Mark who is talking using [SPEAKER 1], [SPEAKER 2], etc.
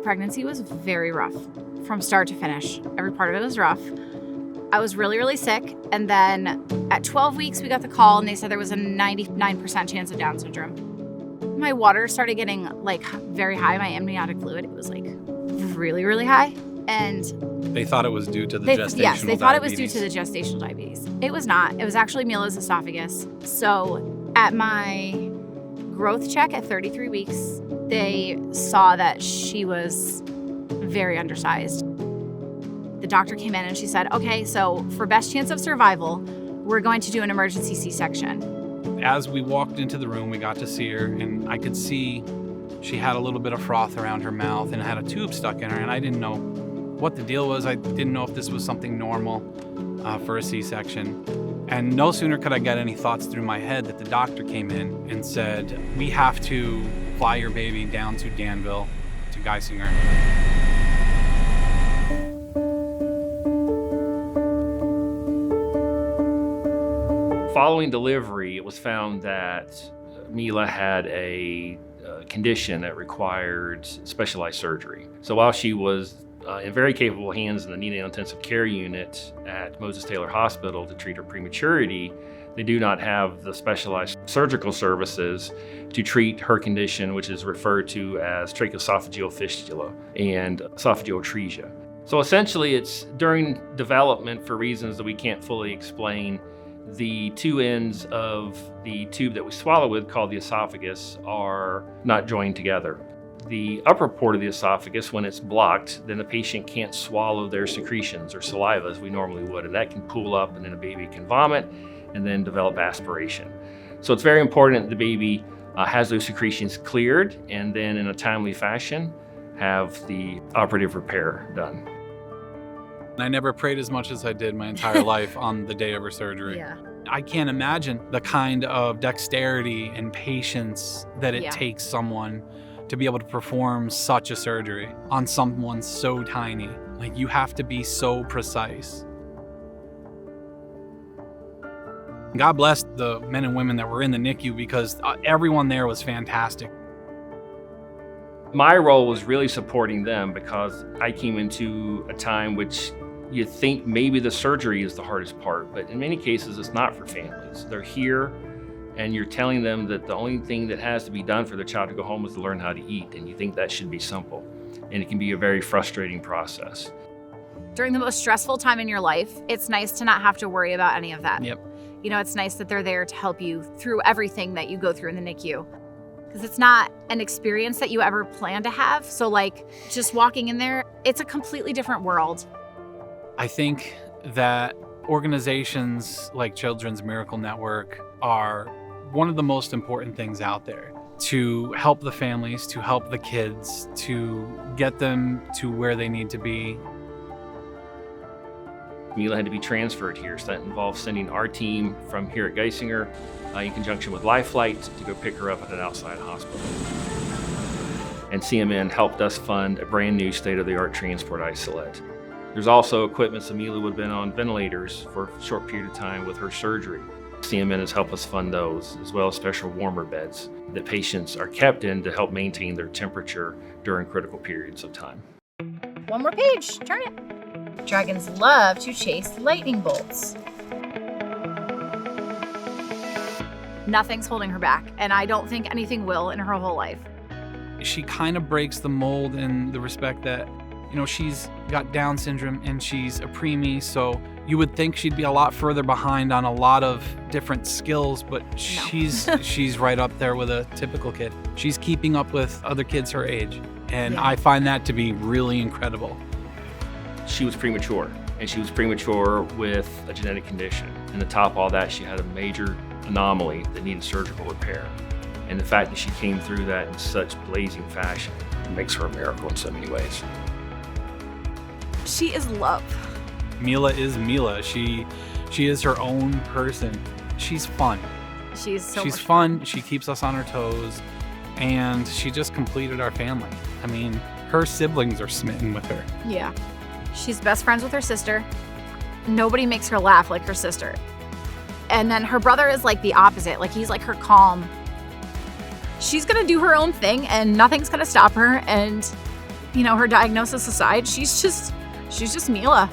[SPEAKER 1] pregnancy was very rough from start to finish. Every part of it was rough. I was really, really sick. And then at 12 weeks, we got the call and they said there was a 99% chance of Down syndrome. My water started getting like very high. My amniotic fluid, it was like really, really high. And
[SPEAKER 2] they thought it was due to the gestational diabetes.
[SPEAKER 1] Yes, they thought it was due to the gestational diabetes. It was not. It was actually Mila's esophagus. So at my growth check at 33 weeks, they saw that she was very undersized. The doctor came in and she said, okay, so for best chance of survival, we're going to do an emergency C-section.
[SPEAKER 2] As we walked into the room, we got to see her, and I could see she had a little bit of froth around her mouth and had a tube stuck in her, and I didn't know what the deal was. I didn't know if this was something normal for a C-section. And no sooner could I get any thoughts through my head that the doctor came in and said, we have to fly your baby down to Danville, to Geisinger.
[SPEAKER 3] Following delivery, it was found that Mila had a condition that required specialized surgery. So while she was in very capable hands in the neonatal intensive care unit at Moses Taylor Hospital to treat her prematurity, they do not have the specialized surgical services to treat her condition, which is referred to as tracheoesophageal fistula and esophageal atresia. So essentially, it's during development, for reasons that we can't fully explain, the two ends of the tube that we swallow with, called the esophagus, are not joined together. The upper port of the esophagus, when it's blocked, then the patient can't swallow their secretions or saliva as we normally would, and that can pool up, and then a baby can vomit and then develop aspiration. So it's very important that the baby has those secretions cleared, and then in a timely fashion have the operative repair done.
[SPEAKER 2] I never prayed as much as I did my entire life on the day of her surgery.
[SPEAKER 1] Yeah.
[SPEAKER 2] I can't imagine the kind of dexterity and patience that it takes someone to be able to perform such a surgery on someone so tiny. Like, you have to be so precise. God bless the men and women that were in the NICU, because everyone there was fantastic.
[SPEAKER 3] My role was really supporting them, because I came into a time which you think maybe the surgery is the hardest part, but in many cases it's not for families. They're here and you're telling them that the only thing that has to be done for their child to go home is to learn how to eat, and you think that should be simple. And it can be a very frustrating process.
[SPEAKER 1] During the most stressful time in your life, it's nice to not have to worry about any of that.
[SPEAKER 2] Yep.
[SPEAKER 1] You know, it's nice that they're there to help you through everything that you go through in the NICU. Because it's not an experience that you ever plan to have. So like, just walking in there, it's a completely different world.
[SPEAKER 2] I think that organizations like Children's Miracle Network are one of the most important things out there to help the families, to help the kids, to get them to where they need to be.
[SPEAKER 3] Mila had to be transferred here, so that involves sending our team from here at Geisinger in conjunction with Life Flight to go pick her up at an outside hospital. And CMN helped us fund a brand new state-of-the-art transport isolate. There's also equipment, so Mila would have been on ventilators for a short period of time with her surgery. CMN has helped us fund those, as well as special warmer beds that patients are kept in to help maintain their temperature during critical periods of time.
[SPEAKER 1] One more page, turn it. Dragons love to chase lightning bolts. Nothing's holding her back, and I don't think anything will in her whole life.
[SPEAKER 2] She kind of breaks the mold in the respect that, you know, she's got Down syndrome and she's a preemie, so you would think she'd be a lot further behind on a lot of different skills, but she's right up there with a typical kid. She's keeping up with other kids her age, and I find that to be really incredible.
[SPEAKER 3] She was premature, and she was premature with a genetic condition. And to top all that, she had a major anomaly that needed surgical repair. And the fact that she came through that in such blazing fashion makes her a miracle in so many ways.
[SPEAKER 1] She is love.
[SPEAKER 2] Mila is Mila. She is her own person. She's fun.
[SPEAKER 1] She's
[SPEAKER 2] fun. She keeps us on our toes, and she just completed our family. I mean, her siblings are smitten with her.
[SPEAKER 1] Yeah. She's best friends with her sister. Nobody makes her laugh like her sister. And then her brother is like the opposite. Like, he's like her calm. She's gonna do her own thing and nothing's gonna stop her. And you know, her diagnosis aside, she's just Mila.